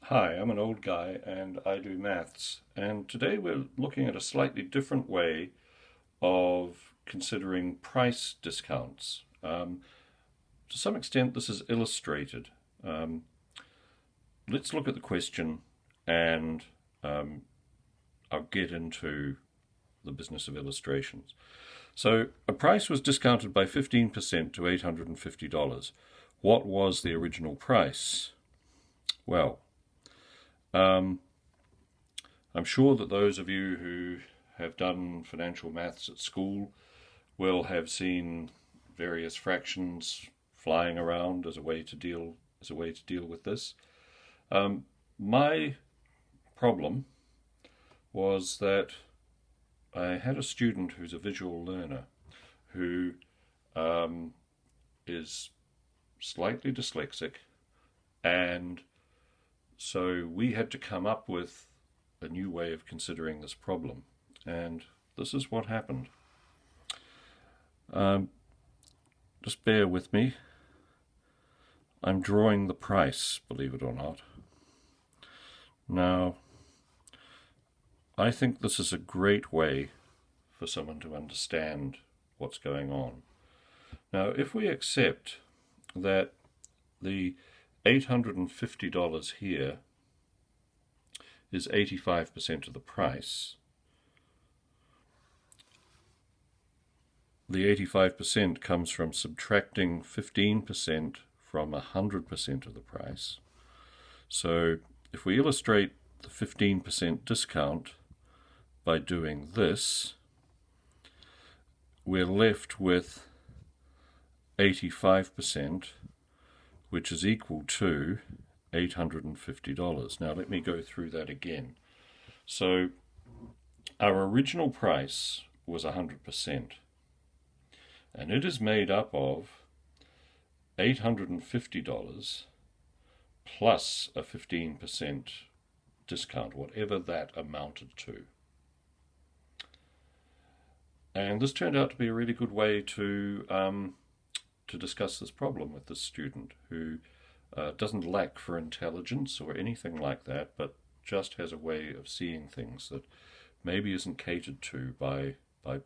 Hi, I'm an old guy and I do maths, and today we're looking at a slightly different way of considering price discounts. To some extent, this is illustrated. Um, let's look at the question and um, I'll get into the business of illustrations. So, a price was discounted by 15% to $850. What was the original price? Well, um, I'm sure that those of you who have done financial maths at school will have seen various fractions flying around as a way to deal with this. My problem was that I had a student who's a visual learner who um, is slightly dyslexic, and so we had to come up with a new way of considering this problem. And this is what happened. Um, just bear with me. I'm drawing the price, believe it or not. Now, I think this is a great way for someone to understand what's going on. Now, if we accept that the $850 here is 85% of the price, the 85% comes from subtracting 15% from 100% of the price. So if we illustrate the 15% discount by doing this, we're left with 85%, which is equal to $850. Now let me go through that again. So our original price was 100%, and it is made up of $850 plus a 15% discount, whatever that amounted to. And this turned out to be a really good way to discuss this problem with this student who doesn't lack for intelligence or anything like that, but just has a way of seeing things that maybe isn't catered to by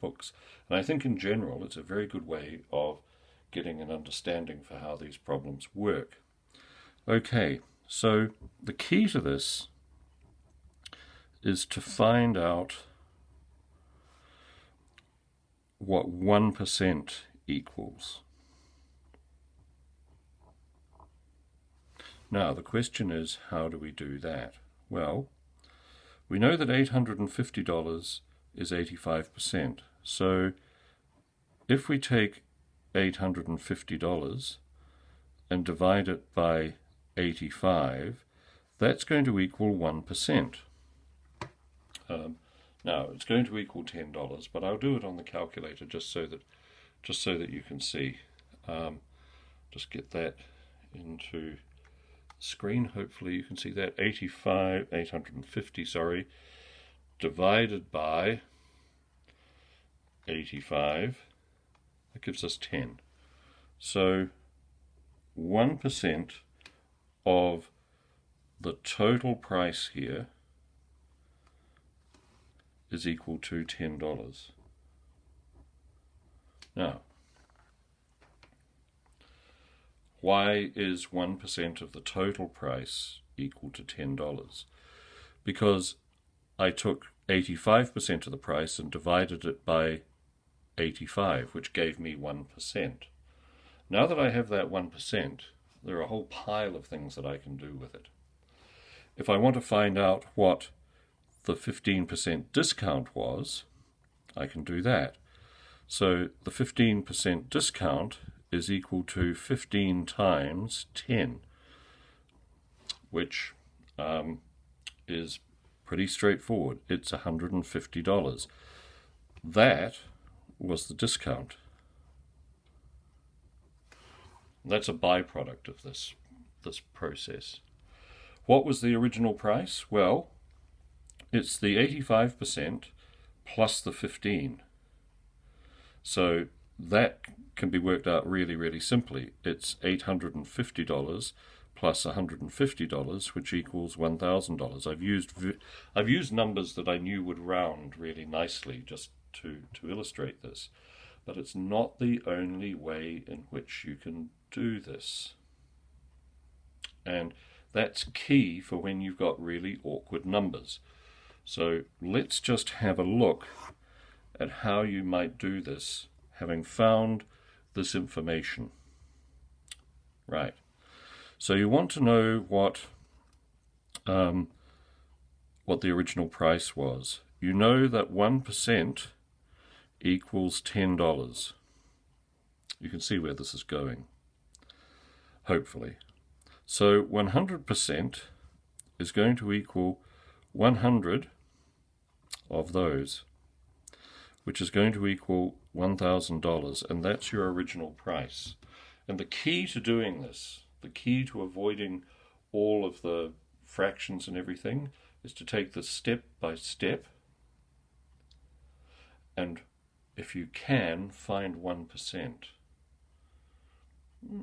books. And I think in general it's a very good way of getting an understanding for how these problems work. Okay, so the key to this is to find out what 1% equals. Now, the question is, how do we do that? Well, we know that $850 is 85%. So if we take $850 and divide it by 85, that's going to equal 1%. Now, it's going to equal $10, but I'll do it on the calculator just so that you can see. Just get that into screen. Hopefully you can see that. 850, divided by 85, that gives us 10. So 1% of the total price here is equal to $10. Now, why is 1% of the total price equal to $10? Because I took 85% of the price and divided it by 85, which gave me 1%. Now that I have that 1%, there are a whole pile of things that I can do with it. If I want to find out what the 15% discount was, I can do that. So the 15% discount is equal to 15 times 10, which is pretty straightforward. It's $150. That was the discount. That's a byproduct of this process. What was the original price? Well, it's the 85% plus the 15. So that can be worked out really, really simply. It's $850 plus $150, which equals $1,000. I've used numbers that I knew would round really nicely just to illustrate this, but it's not the only way in which you can do this. And that's key for when you've got really awkward numbers. So let's just have a look at how you might do this, having found this information. Right. So you want to know what the original price was. You know that 1% equals $10. You can see where this is going, hopefully. So 100% is going to equal 100 of those, which is going to equal $1,000, and that's your original price. And the key to doing this, the key to avoiding all of the fractions and everything, is to take this step by step, and if you can, find 1%.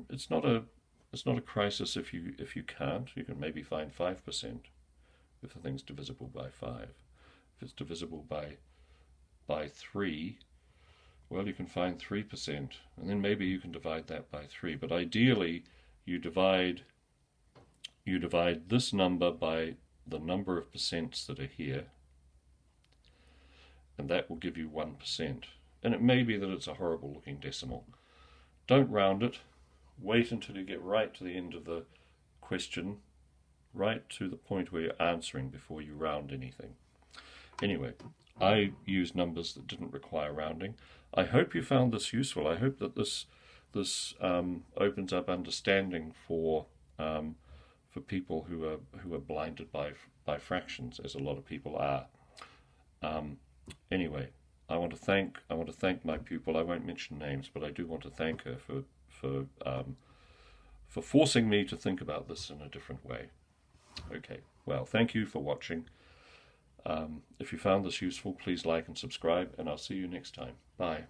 It's not a crisis if you can't. You can maybe find 5% if the thing's divisible by 5. If it's divisible by 3, well, you can find 3%, and then maybe you can divide that by 3. But ideally, you divide this number by the number of percents that are here, and that will give you 1%. And it may be that it's a horrible looking decimal. Don't round it. Wait until you get right to the end of the question, right to the point where you're answering before you round anything. Anyway, I used numbers that didn't require rounding. I hope you found this useful. I hope that this opens up understanding for people who are blinded by fractions, as a lot of people are. Anyway, I want to thank my pupil. I won't mention names, but I do want to thank her for forcing me to think about this in a different way. Okay, well, thank you for watching. If you found this useful, please like and subscribe, and I'll see you next time. Bye.